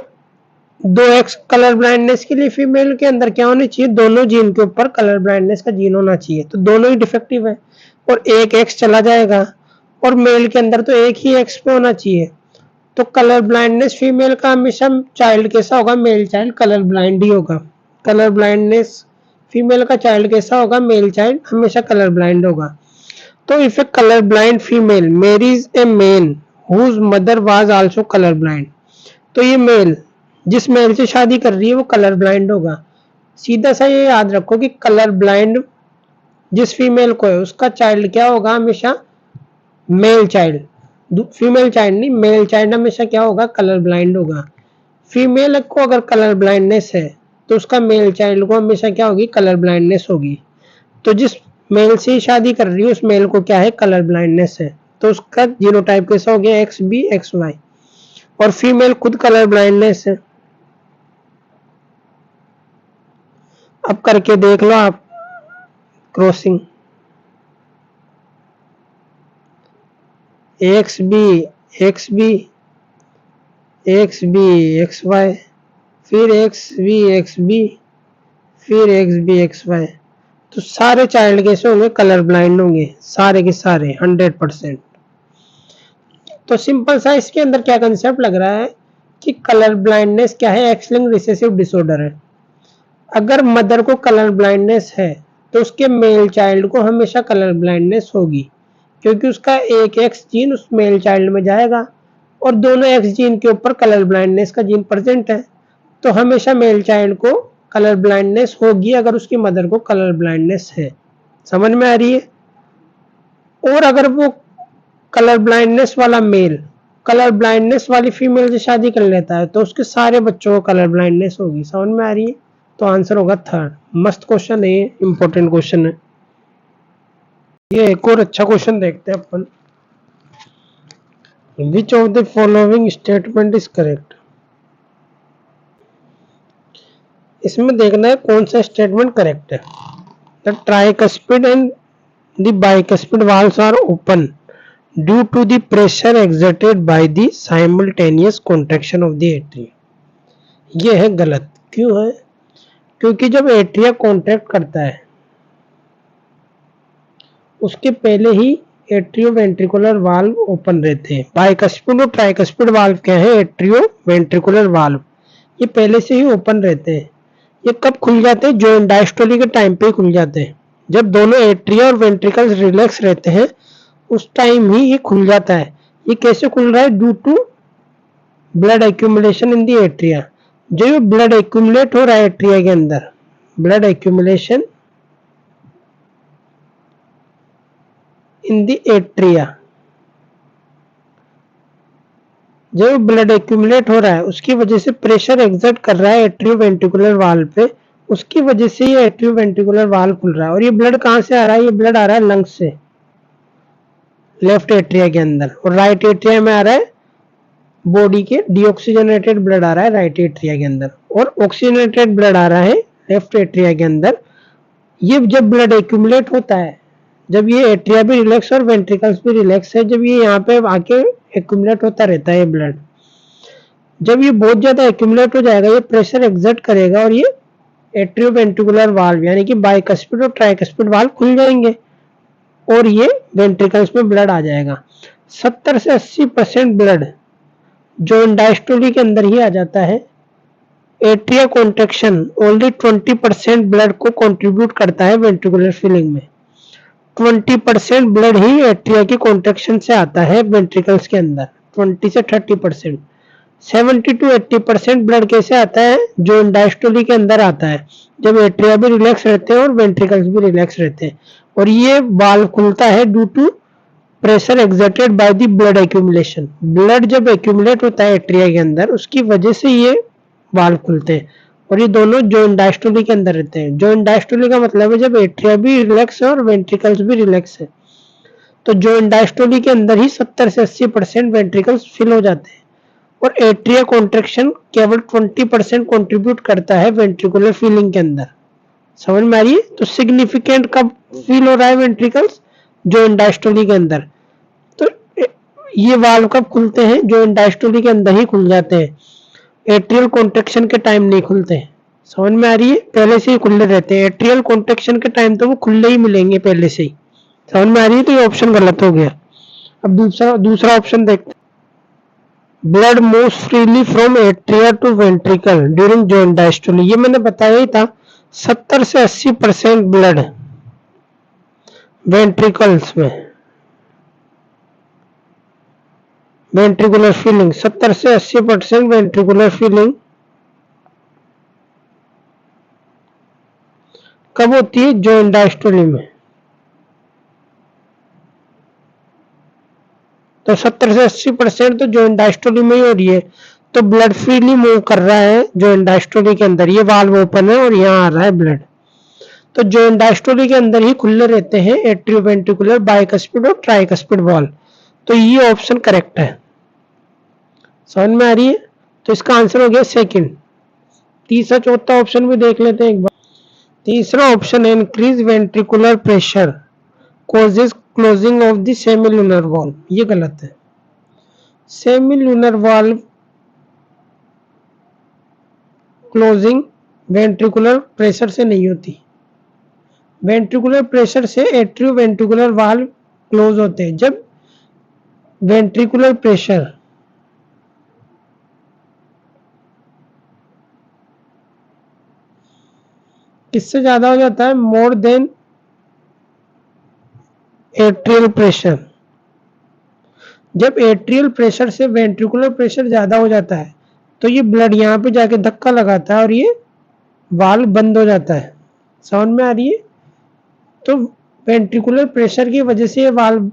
दो एक्स कलर ब्लाइंडनेस के लिए फीमेल के अंदर क्या होनी चाहिए? दोनों जीन के ऊपर कलर ब्लाइंडनेस का जीन होना चाहिए, तो दोनों ही डिफेक्टिव है और एक एक्स चला जाएगा, और मेल के अंदर तो एक ही एक्स पे होना चाहिए। तो कलर ब्लाइंडनेस फीमेल का हमेशा चाइल्ड कैसा होगा? मेल चाइल्ड कलर ब्लाइंड ही होगा। कलर ब्लाइंडनेस फीमेल का चाइल्ड कैसा होगा? मेल चाइल्ड हमेशा कलर ब्लाइंड होगा। तो if a colour blind female marries a man whose mother was also colour blind, तो ये मेल जिस मेल से शादी कर रही है वो कलर ब्लाइंड होगा। सीधा सा ये याद रखो कि कलर ब्लाइंड जिस फीमेल को है उसका चाइल्ड क्या होगा? हमेशा मेल चाइल्ड। फीमेल चाइल्ड नहीं, मेल चाइल्ड हमेशा क्या होगा? कलर ब्लाइंड होगा। फीमेल को अगर कलर ब्लाइंडनेस है तो उसका मेल चाइल्ड को हमेशा क्या होगी? कलर ब्लाइंडनेस होगी। तो जिस मेल से शादी कर रही है उस मेल को क्या है? कलर ब्लाइंडनेस है, तो उसका जीनोटाइप कैसा हो गया? X B X Y. और फीमेल खुद कलर ब्लाइंडनेस है। अब करके देख लो आप crossing, X B X B X B X Y, फिर एक्स बी फिर एक्स बी एक्स वाई। तो सारे चाइल्ड कैसे होंगे? कलर ब्लाइंड होंगे, सारे के सारे 100%। तो सिंपल सा इसके अंदर क्या कंसेप्ट लग रहा है कि कलर ब्लाइंडनेस क्या है? एक्स लिंक्ड रिसेसिव डिसऑर्डर है। अगर मदर को कलर ब्लाइंडनेस है तो उसके मेल चाइल्ड को हमेशा कलर ब्लाइंडनेस होगी, क्योंकि उसका एक एक्स जीन उस मेल चाइल्ड में जाएगा और दोनों एक्स जीन के ऊपर कलर ब्लाइंडनेस का जीन प्रेजेंट है, तो हमेशा मेल चाइल्ड को कलर ब्लाइंडनेस होगी अगर उसकी मदर को कलर ब्लाइंडनेस है। समझ में आ रही है? और अगर वो कलर ब्लाइंडनेस वाला मेल कलर ब्लाइंडनेस वाली फीमेल से शादी कर लेता है तो उसके सारे बच्चों को कलर ब्लाइंडनेस होगी। समझ में आ रही है? तो आंसर होगा थर्ड। मस्त क्वेश्चन है, ये इंपॉर्टेंट क्वेश्चन है। ये एक और अच्छा क्वेश्चन देखते हैं अपन। Which of the following statement is correct? इसमें देखना है कौन सा स्टेटमेंट करेक्ट है। The tricuspid and the bicuspid valves are open due to the pressure exerted by the simultaneous contraction of the atria। ये है गलत। क्यों है? क्योंकि जब एट्रिया कॉन्ट्रैक्ट करता है उसके पहले ही एट्रियो वेंट्रिकुलर वाल्व ओपन रहते हैं। बाइकस्पिड और ट्राइकस्पिड वाल्व क्या है? एट्रियो वेंट्रिकुलर वाल्व, ये पहले से ही ओपन रहते हैं। ये कब खुल जाते हैं? जो डायस्टोली के टाइम पे ही खुल जाते हैं। जब दोनों एट्रिया और वेंट्रिकल्स रिलैक्स रहते हैं उस टाइम ही ये खुल जाता है। ये कैसे खुल रहा है? Due to blood accumulation in the atria. जो ये ब्लड एक्यूमुलेट हो रहा है एट्रिया के अंदर, blood accumulation in the atria, जो ब्लड एक्यूमुलेट हो रहा है उसकी वजह से प्रेशर एक्सर्ट कर रहा है एट्रियो वेंट्रिकुलर वाल्व पे, उसकी वजह से ये एट्रियो वेंट्रिकुलर वाल्व खुल रहा है। और ये ब्लड कहां से आ रहा है? ये ब्लड आ रहा है लंग्स से, लेफ्ट एट्रिया के अंदर, और राइट एट्रिया में आ रहा है बॉडी के डीऑक्सीजनेटेड ब्लड आ रहा है राइट एट्रिया के अंदर, और ऑक्सीजनेटेड ब्लड आ रहा है लेफ्ट एट्रिया के अंदर। ये जब ब्लड एक्यूमुलेट होता है, जब ये एट्रिया भी रिलैक्स और वेंट्रिकल्स भी रिलैक्स है, जब ये यहाँ पे आके एक्यूमुलेट होता रहता है ये ब्लड, जब ये बहुत ज्यादा एक्यूमुलेट हो जाएगा ये प्रेशर एक्सर्ट करेगा और ये एट्रियो वेंट्रिकुलर वाल्व यानी कि बाइकस्पिड और ट्राइकस्पिड वाल्व खुल जाएंगे और ये वेंट्रिकल्स में ब्लड आ जाएगा। 70 से 80% ब्लड जो डायस्टोली के अंदर ही आ जाता है। एट्रिया कॉन्ट्रैक्शन ओनली 20% ब्लड को कंट्रीब्यूट करता है वेंट्रिकुलर फिलिंग में। 20% ब्लड ही एट्रिया की कॉन्ट्रैक्शन से आता है वेंट्रिकल्स के अंदर, 20 से 30%। 70 to 80% ब्लड कैसे आता है? जो डायस्टोली के अंदर आता है, जब एट्रिया भी रिलैक्स रहते हैं और वेंट्रिकल्स भी रिलैक्स रहते हैं। और ये वाल्व खुलता है due to pressure exerted by the blood accumulation. Blood जब एक्यूमुलेट होता है एट्रिया के अंदर उसकी वजह से ये वाल्व खुलते हैं, और ये दोनों जॉइंट डायस्टोली के अंदर रहते हैं। जॉइंट डायस्टोली का मतलब है जब एट्रिया भी रिलैक्स है और वेंट्रिकल्स भी रिलैक्स है। तो जॉइंट डायस्टोली के अंदर ही 70 से 80% वेंट्रिकल्स फिल हो जाते हैं और एट्रिया कॉन्ट्रैक्शन केवल 20% कंट्रीब्यूट करता है वेंट्रिकुलर फीलिंग के अंदर। समझ में आ रही है? तो सिग्निफिकेंट कब फील हो रहा है वेंट्रिकल्स? जॉइंट डायस्टोली के अंदर। तो ये वाल्व कब खुलते हैं? जॉइंट डायस्टोली के अंदर ही खुल जाते हैं, एट्रियल कॉन्ट्रैक्शन के टाइम नहीं खुलते हैं। समझ में आ रही है? पहले से ही खुले रहते हैं। एट्रियल कॉन्ट्रैक्शन के टाइम तो वो खुले ही मिलेंगे पहले से ही। समझ में आ रही है? तो ये ऑप्शन गलत हो गया। अब दूसरा दूसरा ऑप्शन देखते हैं। Blood moves freely from atria to ventricle during joint diastole. ये मैंने बताया ही था। 70 से 80% ब्लड वेंट्रिकल्स में, वेंट्रिकुलर फीलिंग 70 से 80% वेंट्रिकुलर फीलिंग कब होती है? जॉइंट डायस्टोली में। तो 70 से 80% तो जॉइंट डायस्टोली में ही हो रही है, तो ब्लड फ्रीली मूव कर रहा है जॉइंट डायस्टोली के अंदर। ये वाल्व ओपन है और यहाँ आ रहा है ब्लड, तो जॉइंट डायस्टोली के अंदर ही खुले रहते हैं एट्रियोवेंट्रिकुलर, बाइकस्पिड और ट्राइकस्पिड वाल्व। तो ये ऑप्शन करेक्ट है। समझ में आ रही है? तो इसका आंसर हो गया सेकंड। तीसरा चौथा ऑप्शन भी देख लेते हैं एक बार। तीसरा ऑप्शन है increase ventricular pressure causes closing of the semilunar valve। ये गलत है। Semilunar valve closing ventricular pressure से नहीं होती। वेंट्रिकुलर प्रेशर से एट्रियो वेंट्रिकुलर वाल्व क्लोज होते हैं। जब वेंट्रिकुलर प्रेशर किससे ज्यादा हो जाता है? More than atrial pressure. जब एट्रियल प्रेशर से वेंट्रिकुलर प्रेशर ज्यादा हो जाता है तो ये ब्लड यहाँ पे जाके धक्का लगाता है और ये वाल्व बंद हो जाता है। समझ में आ रही है? तो वेंट्रिकुलर प्रेशर की वजह से ये वाल्व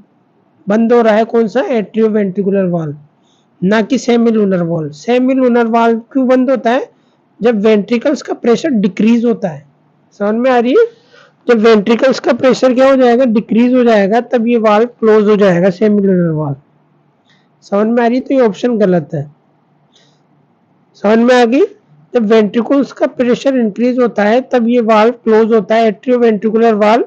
बंद हो रहा है। कौन सा? एट्रियो वेंट्रिकुलर वाल्व, ना कि semi lunar valve. Semi lunar valve क्यों बंद होता है? जब वेंट्रिकल्स का प्रेशर डिक्रीज होता है। समझ में आ रही है? जब वेंट्रिकल्स का प्रेशर क्या हो जाएगा? डिक्रीज हो जाएगा, तब ये वाल्व क्लोज हो जाएगा, सेमी लूनर वाल्व। समझ में आ रही है? तो ये ऑप्शन गलत है। समझ में आ गई? जब वेंट्रिकल्स का प्रेशर इंक्रीज होता है तब ये वाल्व क्लोज होता है, एट्रियो वेंट्रिकुलर वाल्व,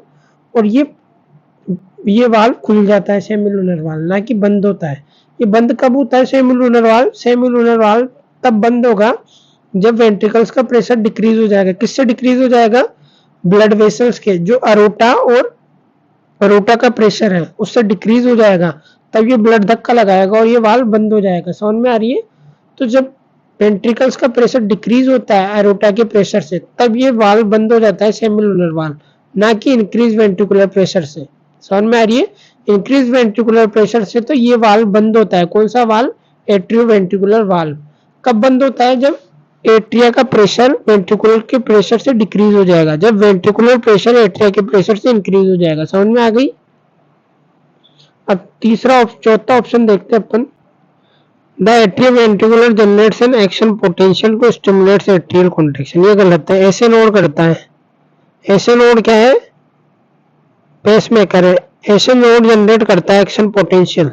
और ये वाल्व खुल जाता है, सेमी लूनर वाल्व, ना कि बंद होता है। ये बंद कब होता है semi lunar valve? Semi lunar valve तब बंद होगा जब वेंट्रिकल्स का प्रेशर डिक्रीज हो जाएगा। किससे डिक्रीज हो जाएगा? ब्लड वेसल्स के, जो अरोटा और अरोटा का प्रेशर है उससे डिक्रीज हो जाएगा, तब ये ब्लड धक्का लगाएगा और ये वाल्व बंद हो जाएगा। समझ में आ रही है? तो जब वेंट्रिकल्स का प्रेशर डिक्रीज होता है एरोटा के प्रेशर से, तब ये वाल्व बंद हो जाता है, सेमी लूनर वाल्व, ना कि इंक्रीज वेंट्रिकुलर प्रेशर से। समझ में आ रही है? इंक्रीज वेंट्रिकुलर प्रेशर से तो ये वाल्व बंद होता है। कौन सा वाल्व? Atrio ventricular valve. कब बंद होता है? जब एट्रिया का प्रेशर वेंट्रिकुलर के प्रेशर से डिक्रीज हो जाएगा, जब वेंट्रिकुलर प्रेशर एट्रिया के प्रेशर से इंक्रीज हो जाएगा। समझ में आ गई? अब चौथा ऑप्शन देखते हैं अपन। The atrioventricular generates an action potential to stimulates atrial contraction. ये गलत है। ऐसे नोड करता है। ऐसे नोड क्या है? पेसमेकर है। ऐसे नोड जनरेट करता है एक्शन पोटेंशियल,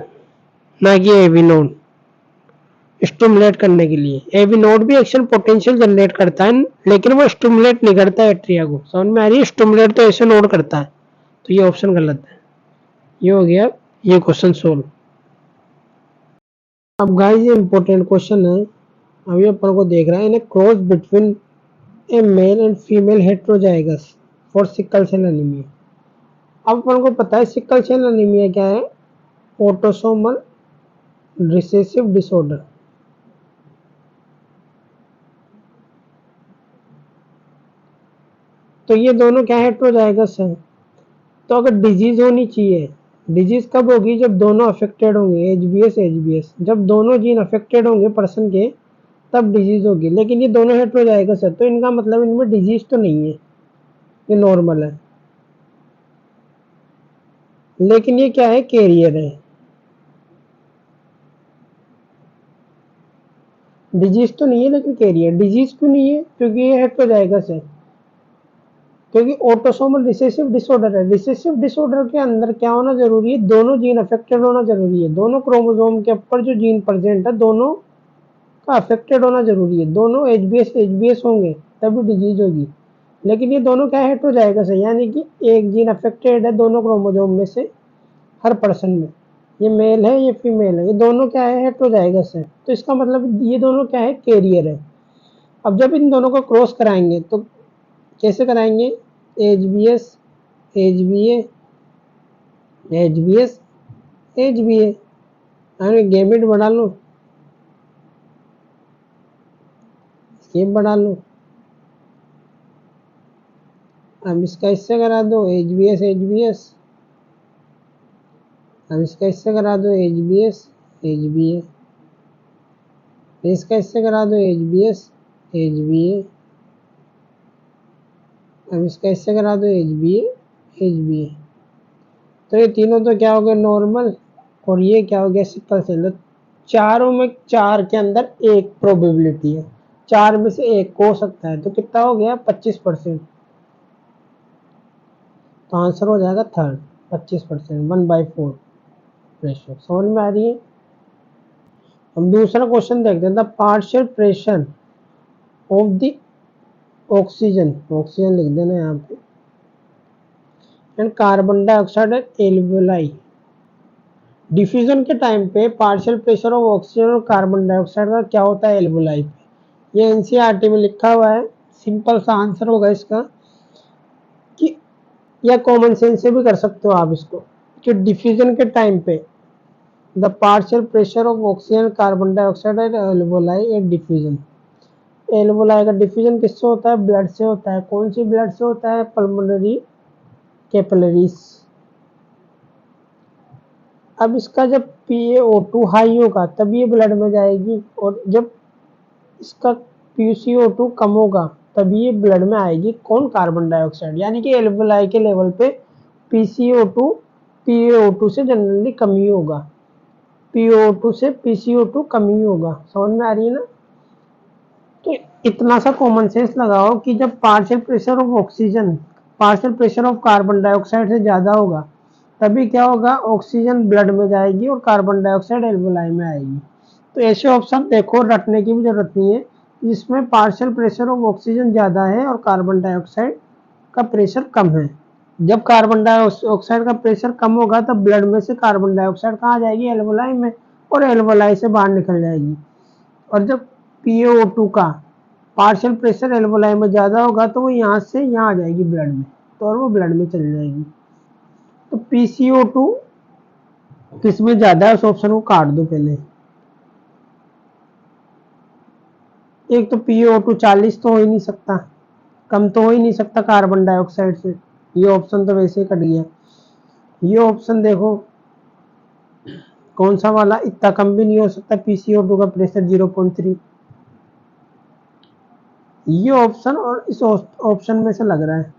ना कि एवी नोड स्टिमुलेट करने के लिए। एवी नोड भी एक्शन पोटेंशियल जनरेट करता है, लेकिन वो स्टिमुलेट नहीं करता एट्रिया को। समझ में आ रही है? स्टिमुलेट तो ऐसे नोड करता है। तो ये ऑप्शन गलत है। ये हो गया ये क्वेश्चन सोल्व। अब गाइस ये इंपॉर्टेंट क्वेश्चन है। अभी अपन को देख रहा है, in cross between a male and female heterozygous for sickle cell anaemia. अब अपन को पता है सिकल सेल एनीमिया क्या है? Autosomal recessive disorder. तो ये दोनों क्या हेट्रोजाइगस है। तो अगर डिजीज होनी चाहिए, डिजीज कब होगी? जब दोनों अफेक्टेड होंगे, एचबीएस। जब दोनों जीन अफेक्टेड होंगे पर्सन के, तब डिजीज होगी। लेकिन ये दोनों हेट्रोजाइगस है, तो इनका मतलब इनमें डिजीज तो नहीं है, ये नॉर्मल है। लेकिन ये क्या है? कैरियर है। डिजीज तो नहीं है लेकिन कैरियर। डिजीज क्यों नहीं है? क्योंकि ये हेट्रोजाइगस है। क्योंकि ऑटोसोमल रिसेसिव डिसऑर्डर है। रिसेसिव डिसऑर्डर के अंदर क्या होना जरूरी है? दोनों जीन अफेक्टेड होना जरूरी है। दोनों क्रोमोसोम के ऊपर जो जीन प्रेजेंट है, दोनों का अफेक्टेड होना जरूरी है। दोनों एचबीएस होंगे तभी डिजीज होगी। लेकिन ये दोनों क्या हेट्रोजाइगस है, यानी कि एक जीन अफेक्टेड है दोनों क्रोमोसोम में से हर पर्सन में। ये मेल है, ये फीमेल है, ये दोनों क्या है? हेट्रोजाइगस है। तो इसका मतलब ये दोनों क्या है? कैरियर है। अब जब इन दोनों को क्रॉस कराएंगे तो कैसे कराएंगे? H B S, H B H B S, H B A, gamete बढ़ा लो, स्केप बढ़ा लो। अब इसका इससे करा दो, H B S, H B S. अब इसका इससे करा दो, H B S, H B A. इसका इससे करा दो, H B S, H B A. अब इसका इससे करा दो, H B A, H B A. तो ये तीनों तो क्या हो गए? नॉर्मल। और ये क्या हो गया? Sickle cell. चारों में, चार के अंदर एक प्रोबेबिलिटी है, चार में से एक को हो सकता है। तो कितना हो गया? 25%। तो आंसर हो जाएगा थर्ड, 25%, 1/4 रेशियो। समझ में आ रही है? हम दूसरा क्वेश्चन देखते हैं। The partial pressure of the oxygen, oxygen लिख देना यहाँ पे, and carbon dioxide and alveoli. Diffusion के टाइम पे पार्शियल प्रेशर ऑफ ऑक्सीजन और कार्बन डाइऑक्साइड का क्या होता है एल्वियोलाई पे? ये एनसीईआरटी में लिखा हुआ है। सिंपल सा आंसर होगा इसका कि, या कॉमन सेंस से भी कर सकते हो आप इसको, कि डिफ्यूजन के टाइम पे the partial pressure of oxygen carbon dioxide and alveoli at diffusion. Alveoli का डिफ्यूजन किससे होता है? ब्लड से होता है। कौन सी ब्लड से होता है? Pulmonary capillaries. अब इसका जब PaO2 हाई होगा तब ये ब्लड में जाएगी, और जब इसका PCO2 कम होगा तब ये ब्लड में आएगी। कौन? Carbon dioxide. यानी कि एल्वेलाई के लेवल पे PCO2 PaO2 से जनरली कम ही होगा, PaO2 से PCO2 कम ही होगा। समझ में आ रही है ना? तो इतना सा कॉमन सेंस लगाओ कि जब partial pressure of oxygen partial pressure of carbon dioxide से ज़्यादा होगा तभी क्या होगा? ऑक्सीजन ब्लड में जाएगी और कार्बन डाइऑक्साइड एल्वेलाई में आएगी। तो ऐसे ऑप्शन देखो, रटने की भी जरूरत नहीं है, जिसमें पार्शियल प्रेशर ऑफ ऑक्सीजन ज़्यादा है और कार्बन डाइऑक्साइड का प्रेशर कम है। जब कार्बन डाइऑक्साइड का प्रेशर कम होगा तब ब्लड में से कार्बन डाइऑक्साइड कहाँ जाएगी? एल्वेलाई में, और एल्वेलाई से बाहर निकल जाएगी। और जब PaO2 का पार्शियल प्रेशर एल्वेलाई में ज़्यादा होगा तो वो यहाँ से यहाँ आ जाएगी ब्लड में, तो और वो ब्लड में चली जाएगी। तो PCO2 किस में ज़्यादा है? उस ऑप्शन को काट दो पहले। एक तो PaO2 40 तो हो ही नहीं सकता, कम तो हो ही नहीं सकता कार्बन डाइऑक्साइड से, ये ऑप्शन तो वैसे ही कट गया। ये ऑप्शन देखो कौन सा वाला, इतना कम भी नहीं हो सकता PCO2 का प्रेशर 0.3। ये ऑप्शन और इस ऑप्शन में से लग रहा है,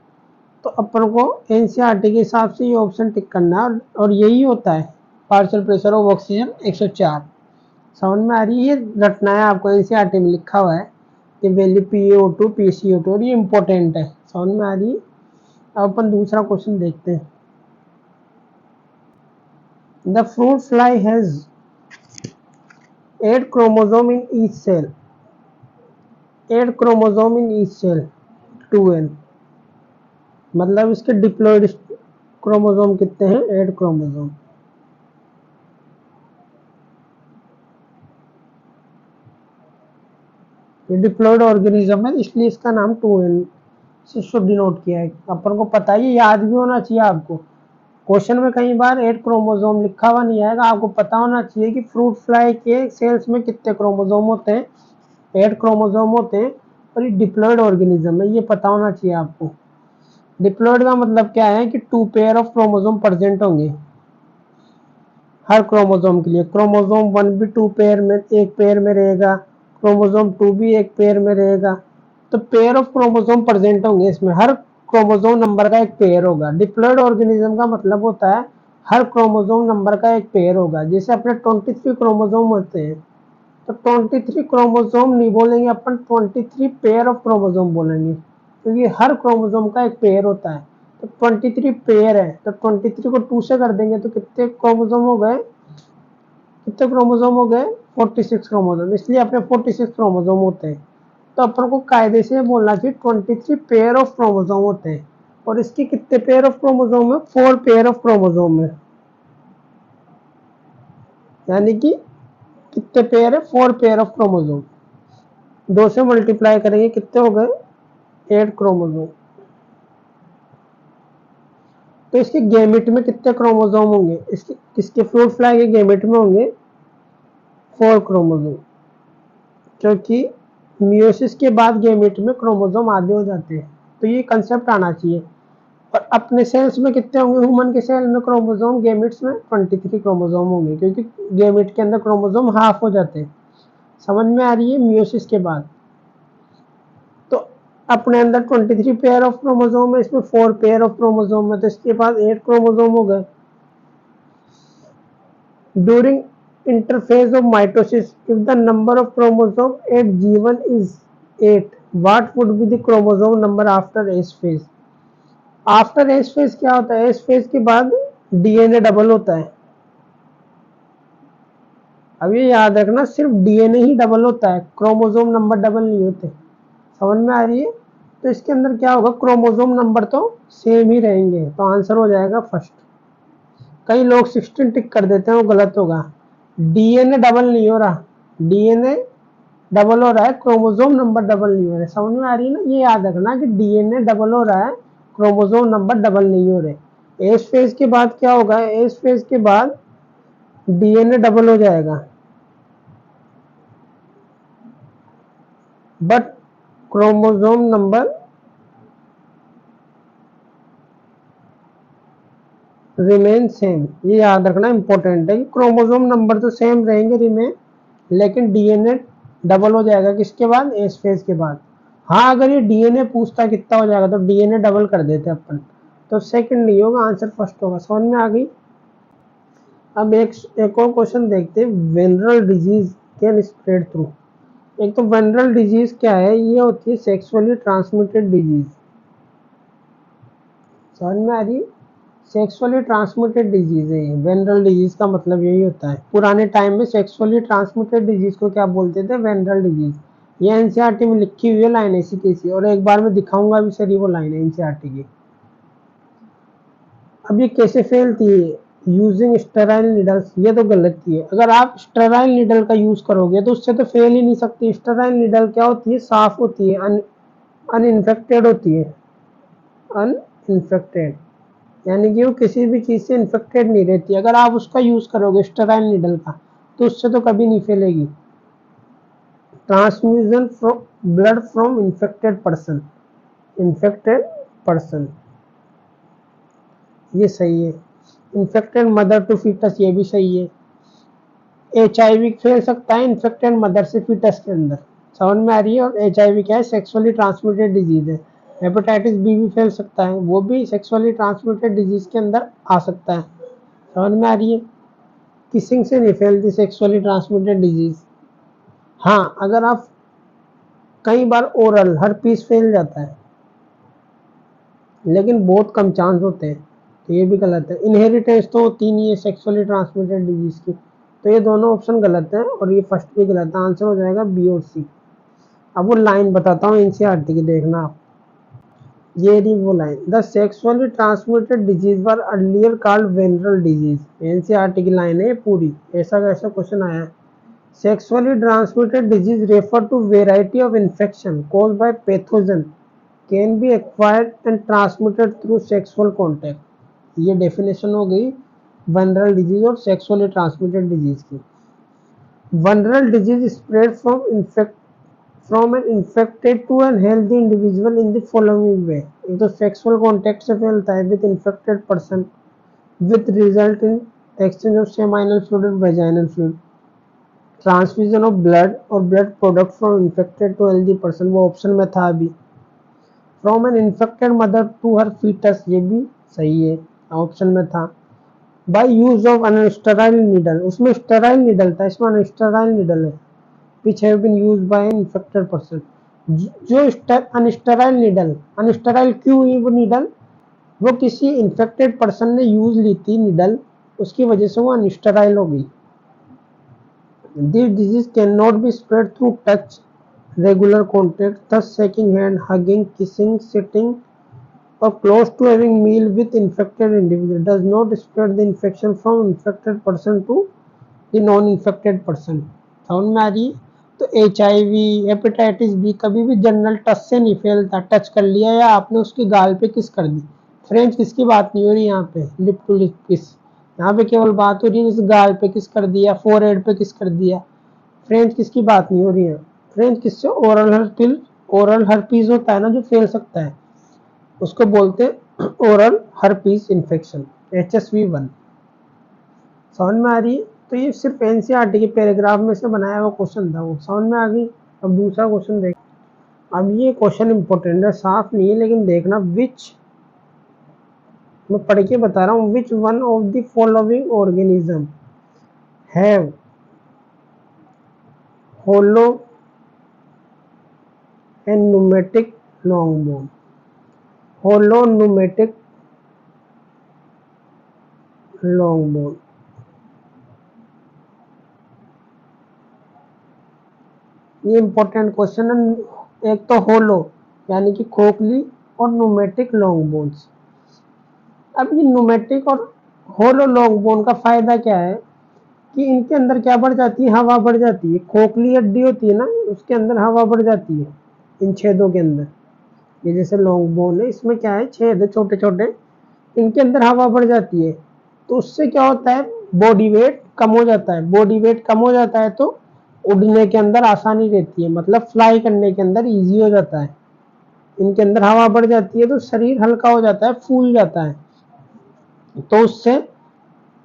तो अपन को NCERT के हिसाब से ये ऑप्शन टिक करना है, और यही होता है पार्शियल प्रेशर ऑफ ऑक्सीजन 104। समझ में आ रही है? ये रटना है आपको, NCERT में लिखा हुआ है कि वैल्यू PaO2 PCO2, और ये इंपॉर्टेंट है। समझ में आ रही है? अब अपन दूसरा क्वेश्चन देखते हैं। The fruit fly has 8 chromosome in each cell, 8 chromosome in each cell 2n, मतलब इसके डिप्लॉयड क्रोमोसोम कितने हैं? 8 क्रोमोसोम। ये डिप्लॉयड ऑर्गेनिज्म है इसलिए इसका नाम 2n से डिनोट किया है। अपन को पता ही, याद भी होना चाहिए आपको। क्वेश्चन में कई बार 8 क्रोमोसोम लिखा हुआ नहीं आएगा, आपको पता होना चाहिए कि फ्रूट फ्लाई के सेल्स में कितने क्रोमोसोम होते हैं। 8 क्रोमोसोम होते हैं, और ये डिप्लॉयड ऑर्गेनिज्म है, ये पता होना चाहिए आपको। डिप्लॉयड का मतलब क्या है कि 2 पेयर ऑफ क्रोमोसोम प्रेजेंट होंगे हर क्रोमोसोम के लिए। क्रोमोसोम 1 भी 2 पेयर में, एक पेयर में रहेगा, क्रोमोसोम 2 भी एक पेयर में रहेगा। तो पेयर ऑफ क्रोमोसोम प्रेजेंट होंगे इसमें, हर क्रोमोसोम नंबर का एक पेयर होगा। डिप्लॉयड ऑर्गेनिज्म का मतलब होता है हर क्रोमोसोम नंबर का एक पेयर होगा। जैसे अपने 23 क्रोमोसोम होते हैं, तो 23 क्रोमोसोम नहीं बोलेंगे अपन, 23 पेयर ऑफ क्रोमोसोम बोलेंगे, क्योंकि हर क्रोमोसोम का एक पेयर होता है। तो 23 पेयर है, तो 23 को 2 से कर देंगे तो कितने क्रोमोसोम हो गए? कितने क्रोमोसोम हो गए? 46 क्रोमोसोम। इसलिए अपने 46 क्रोमोसोम होते हैं। तो अपन को कायदे से बोलना चाहिए 23 पेयर ऑफ क्रोमोसोम होते हैं, और इसके कितने पेयर ऑफ क्रोमोसोम है? 4 पेयर ऑफ क्रोमोसोम है। यानी कि कितने पेयर है? 4 पेयर ऑफ क्रोमोसोम। 2 से मल्टीप्लाई करेंगे कितने हो गए? 8 क्रोमोसोम। तो इसके गैमेट में कितने क्रोमोसोम होंगे? इसके फ्रूट फ्लाई के गैमेट में होंगे 4 क्रोमोसोम, क्योंकि मियोसिस के बाद गैमेट में क्रोमोसोम आधे हो जाते हैं। तो ये कंसेप्ट आना चाहिए। और अपने सेल्स में कितने होंगे? ह्यूमन के सेल में क्रोमोसोम गैमेट्स में 23 क्रोमोसोम होंगे, क्योंकि गैमेट के अंदर क्रोमोसोम हाफ हो जाते हैं। समझ में आ रही है? मियोसिस के बाद तो अपने अंदर 23 पेयर ऑफ क्रोमोसोम है, इसमें 4 पेयर ऑफ क्रोमोसोम है, तो इसके पास 8 क्रोमोसोम हो गए। During interphase of mitosis, if the number of chromosome at G1 is 8, what would be the chromosome number after S phase? After S phase क्या होता है? एस फेज के बाद DNA डबल होता है। अब ये याद रखना, सिर्फ DNA ही डबल होता है, क्रोमोसोम नंबर डबल नहीं होते। समझ में आ रही है? तो इसके अंदर क्या होगा? क्रोमोसोम नंबर तो सेम ही रहेंगे, तो आंसर हो जाएगा फर्स्ट। कई लोग 16 टिक कर देते हैं, वो गलत होगा। DNA डबल नहीं हो रहा, DNA डबल हो रहा है, क्रोमोसोम नंबर डबल नहीं हो रहा है। समझ में आ रही है ना? ये याद रखना कि DNA डबल हो रहा है, क्रोमोसोम नंबर डबल नहीं हो रहे। एस फेज के बाद क्या होगा? एस फेज के बाद DNA डबल हो जाएगा, but chromosome number remain same, ये याद रखना इंपॉर्टेंट है कि क्रोमोसोम नंबर तो सेम रहेंगे रिमेन, लेकिन डीएनए डबल हो जाएगा किसके बाद, एस फेज के बाद। हाँ अगर ये डीएनए पूछता कितना हो जाएगा तो डीएनए डबल कर देते अपन, तो सेकंड नहीं होगा, आंसर फर्स्ट होगा। समझ में आ गई। अब एक और क्वेश्चन देखते हैं, venereal disease can spread through. एक तो वेनरल डिजीज क्या है, ये होती है सेक्सुअली ट्रांसमिटेड डिजीज। समझ में आ रही, सेक्सुअली ट्रांसमिटेड डिजीज है ये। वेनरल डिजीज का मतलब यही होता है, पुराने टाइम में सेक्सुअली ट्रांसमिटेड डिजीज को क्या बोलते थे, वेनरल डिजीज। ये एनसीईआरटी में लिखी हुई है लाइन ऐसी कैसी, और एक बार मैं दिखाऊंगा भी सर वो लाइन है एनसीईआरटी की। अब ये कैसे फैलती है, यूजिंग स्टेराइल निडल्स, ये तो गलत ही है। अगर आप स्टेराइल निडल का यूज करोगे तो उससे तो फैल ही नहीं सकती। स्टेराइल निडल क्या होती है, साफ होती है, अनइन्फेक्टेड होती है, अनइन्फेक्टेड, यानी कि वो किसी भी चीज से इन्फेक्टेड नहीं रहती। अगर आप उसका यूज करोगे स्टेराइल निडल का तो उससे तो कभी नहीं फैलेगी। Transfusion from blood from infected person, infected person, ये सही है। इन्फेक्टेड मदर टू फीटस, ये भी सही है। एचआईवी फैल सकता है इन्फेक्टेड मदर से फीटस के अंदर। समझ में आ रही है। और एचआईवी क्या है, सेक्सुअली ट्रांसमिटेड डिजीज है। हेपेटाइटिस बी भी फैल सकता है, वो भी सेक्सुअली ट्रांसमिटेड डिजीज के अंदर आ सकता है। समझ में आ रही है। किसिंग से नहीं फैलती सेक्सुअली ट्रांसमिटेड डिजीज। हाँ अगर आप कई बार ओरल हर्पीस फैल जाता है, लेकिन बहुत कम चांस होते हैं, तो ये भी गलत है। इनहेरिटेंस तो होती नहीं है सेक्सुअली ट्रांसमिटेड डिजीज की, तो ये दोनों ऑप्शन गलत है और ये फर्स्ट भी गलत है। आंसर हो जाएगा बी और सी। अब वो लाइन बताता हूँ एनसीईआरटी की, देखना आप। ये रही वो line, the sexually transmitted disease were earlier called venereal disease. NCERT की लाइन है पूरी, ऐसा कैसा क्वेश्चन आया है। Sexually transmitted disease refer to variety of infection caused by pathogen can be acquired and transmitted through sexual contact. ये डेफिनेशन हो गई वनरल डिजीज और सेक्सुअली ट्रांसमिटेड डिजीज की। Venereal disease spread from an infected to an healthy individual in the following way. एक तो सेक्सुअल कॉन्टैक्ट से फैलता है with infected person, with result in exchange of seminal fluid और vaginal fluid, transfusion of blood और blood product from infected to healthy person, वो ऑप्शन में था अभी। From an infected mother to her foetus, ये भी सही है, ऑप्शन में था। By use of unsterile needle, उसमें स्टेराइल नीडल था, इसमें अनस्टेराइल नीडल है, which have been used by an infected person। जो अनस्टेराइल नीडल, अनस्टेराइल क्यों हुई वो नीडल, वो किसी इन्फेक्टेड पर्सन ने यूज ली थी नीडल, उसकी वजह से वो अनस्टेराइल हो गई। This disease can not be spread through touch, regular contact, thus shaking hand, hugging, kissing, sitting or close to having meal with infected individual does not spread the infection from infected person to the non-infected person। समझ में आ रही है। तो HIV हेपेटाइटिस बी कभी भी जनरल टच से नहीं फैलता। टच कर लिया या आपने उसकी गाल पे किस कर दी, फ्रेंच किस की बात नहीं हो रही यहाँ पे, लिप टू लिप किस, यहाँ पे केवल बात हो रही है जैसे गाल पे किस कर दिया, फोरहेड पे किस कर दिया, फ्रेंच किस की बात नहीं हो रही है। फ्रेंच किस से, ओरल हर्पीज होता है ना जो फैल सकता है, उसको बोलते हैं ओरल हर्पीज इन्फेक्शन, HSV1। समझ में आ रही है। तो ये सिर्फ एनसीईआरटी के पैराग्राफ में से बनाया हुआ क्वेश्चन था, वो समझ में आ गई। अब दूसरा क्वेश्चन देख। अब ये क्वेश्चन इंपॉर्टेंट है, साफ नहीं है लेकिन देखना। विच, मैं पढ़ के बता रहा हूँ, which one of the following organism have hollow and pneumatic long bone. Hollow pneumatic long bone, ये इंपॉर्टेंट क्वेश्चन है। एक तो होलो यानी कि खोखली, और न्यूमेटिक लॉन्ग बोन्स। अब ये न्यूमेटिक और होलो लॉन्ग बोन का फायदा क्या है कि इनके अंदर क्या बढ़ जाती है, हवा बढ़ जाती है। खोखली हड्डी होती है ना, उसके अंदर हवा बढ़ जाती है इन छेदों के अंदर। ये जैसे लॉन्ग बोन है, इसमें क्या है, छेद है छोटे छोटे, इनके अंदर हवा बढ़ जाती है। तो उससे क्या होता है, बॉडी वेट कम हो जाता है। बॉडी वेट कम हो जाता है तो उड़ने के अंदर आसानी रहती है, मतलब फ्लाई करने के अंदर इजी हो जाता है। इनके अंदर हवा बढ़ जाती है तो शरीर हल्का हो जाता है, फूल जाता है। तो उससे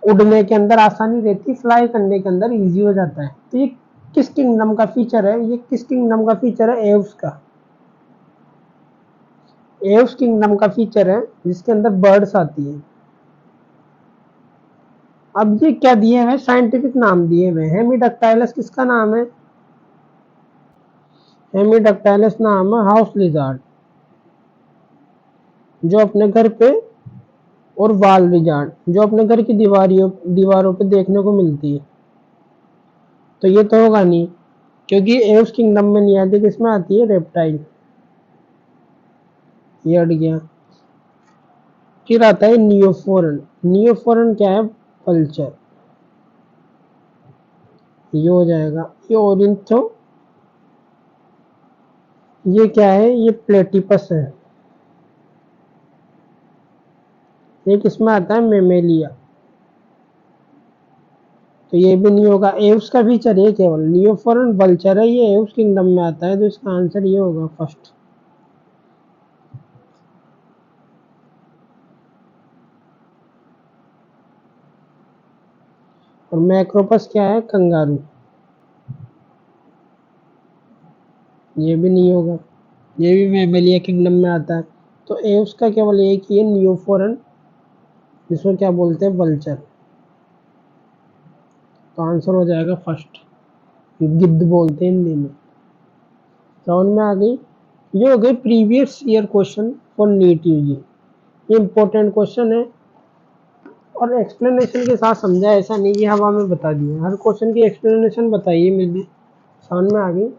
उड़ने के अंदर आसानी रहती, फ्लाई करने के अंदर इजी हो जाता है। तो ये किस किंगडम का फीचर है? ये किस किंगडम का फीचर है? एव्स का। एव्स किंगडम का फीचर है जिसके अंदर बर्ड्स आती है। अब ये क्या दिए हुए? साइंटिफिक नाम दिए हुए। हेमीडक्टाइलस किसका नाम है? हेमीडक्टाइलस नाम है हाउस लिजार्ड, जो अपने घर पे, और वाल लिजार्ड जो अपने घर की दीवारों पे देखने को मिलती है। तो ये तो होगा नहीं, क्योंकि एव्स किंगडम में नहीं आती, किसमें आती है? रेप्टाइल। ये अड़ गया। फिर आता है नियोफोरन। नियोफोरन क्या है? पल्चर। ये हो जाएगा। ये ओरिंथो, ये क्या है? ये प्लेटिपस है। ये किसमें आता है? मेमेलिया। तो ये भी नहीं होगा। एव्स का फीचर ये केवल नियोफोरन वल्चर है, ये एव्स किंगडम में आता है, तो इसका आंसर ये होगा फर्स्ट। और मैक्रोपस क्या है? कंगारू। ये भी नहीं होगा, ये भी मेमेलिया किंगडम में आता है। तो एव्स का केवल एक ही है, नियोफोरन, जिसको क्या बोलते हैं? वल्चर। तो आंसर हो जाएगा फर्स्ट। गिद्ध बोलते हैं हिंदी में। समझ में आ गई? ये हो गई previous year question for NEET UG. ये इंपॉर्टेंट क्वेश्चन है और एक्सप्लेनेशन के साथ समझा, ऐसा नहीं कि हवा में बता दिया। हर क्वेश्चन की एक्सप्लेनेशन बताइए। मेरी समझ में आ गई?